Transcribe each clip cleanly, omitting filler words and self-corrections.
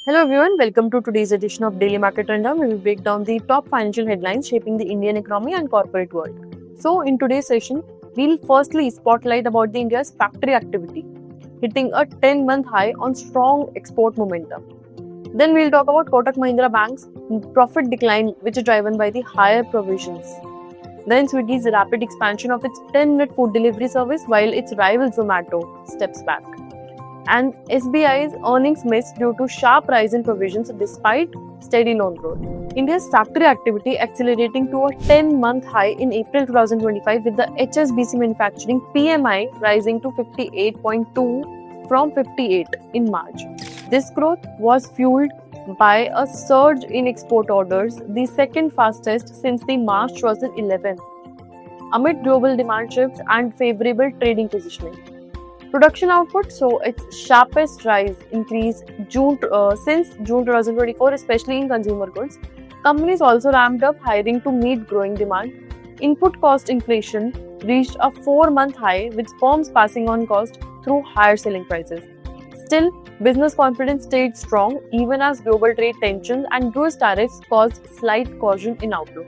Hello everyone, welcome to today's edition of Daily Market Rundown, where we break down the top financial headlines shaping the Indian economy and corporate world. So in today's session, we'll firstly spotlight about the India's factory activity, hitting a 10-month high on strong export momentum. Then we'll talk about Kotak Mahindra Bank's profit decline, which is driven by the higher provisions. Then Swiggy's rapid expansion of its 10-minute food delivery service while its rival Zomato steps back. And SBI's earnings missed due to sharp rise in provisions despite steady loan growth. India's factory activity accelerating to a 10-month high in April 2025 with the HSBC manufacturing PMI rising to 58.2 from 58 in March. This growth was fueled by a surge in export orders, the second fastest since the March 2011, amid global demand shifts and favorable trading positioning. Production output saw its sharpest rise increase since June 2024, especially in consumer goods. Companies also ramped up hiring to meet growing demand. Input cost inflation reached a 4-month high, with firms passing on cost through higher selling prices. Still, business confidence stayed strong even as global trade tensions and US tariffs caused slight caution in outlook.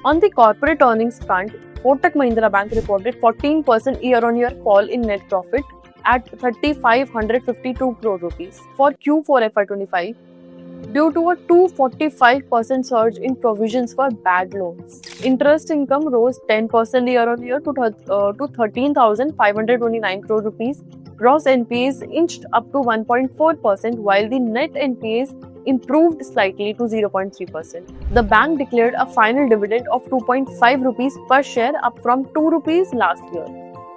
On the corporate earnings front, Kotak Mahindra Bank reported 14% year-on-year fall in net profit at 3,552 crore rupees for Q4 FY25 due to a 245% surge in provisions for bad loans. Interest income rose 10% year-on-year to 13,529 crore rupees. Gross NPAs inched up to 1.4%, while the net NPAs improved slightly to 0.3%. The bank declared a final dividend of 2.5 rupees per share, up from 2 rupees last year,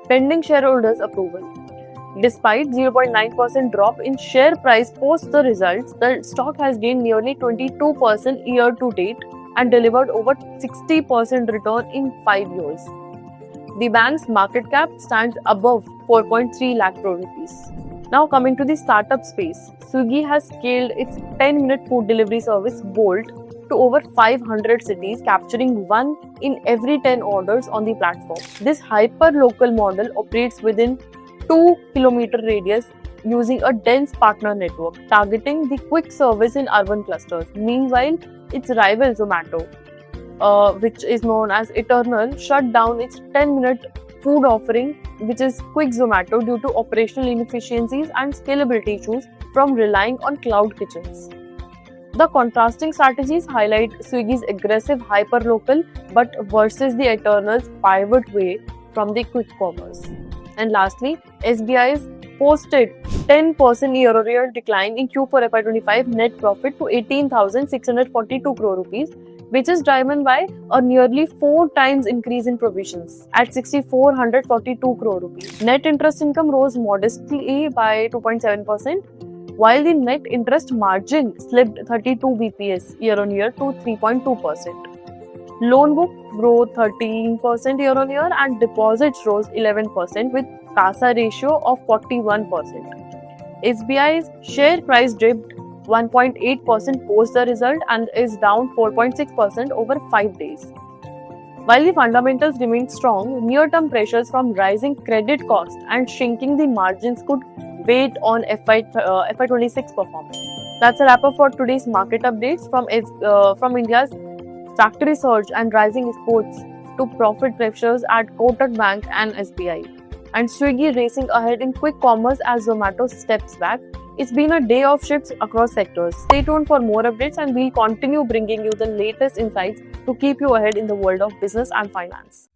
pending shareholders' approval. Despite 0.9% drop in share price post the results, the stock has gained nearly 22% year to date and delivered over 60% return in 5 years. The bank's market cap stands above 4.3 lakh crore rupees. Now coming to the startup space, Swiggy has scaled its 10-minute food delivery service Bolt to over 500 cities, capturing 1 in every 10 orders on the platform. This hyper-local model operates within 2-kilometer radius using a dense partner network, targeting the quick service in urban clusters. Meanwhile, its rival Zomato, which is known as Eternal, shut down its 10-minute food offering, which is Quick Zomato, due to operational inefficiencies and scalability issues from relying on cloud kitchens. The contrasting strategies highlight Swiggy's aggressive hyper-local but versus the Eternal's pivot way from the quick commerce. And lastly, SBI's posted 10% year-on-year decline in Q4 FY25 net profit to 18,642 crore rupees, which is driven by a nearly 4 times increase in provisions at 6,442 crore rupees. Net interest income rose modestly by 2.7%, while the net interest margin slipped 32 bps year-on-year to 3.2%. Loan book grew 13% year-on-year and deposits rose 11% with CASA ratio of 41%. SBI's share price dipped 1.8% post the result and is down 4.6% over 5 days. While the fundamentals remain strong, near-term pressures from rising credit costs and shrinking the margins could weigh on FY26 performance. That's a wrap-up for today's market updates from India's factory surge and rising exports to profit pressures at Kotak Bank and SBI, and Swiggy racing ahead in quick commerce as Zomato steps back. It's been a day of shifts across sectors. Stay tuned for more updates and we'll continue bringing you the latest insights to keep you ahead in the world of business and finance.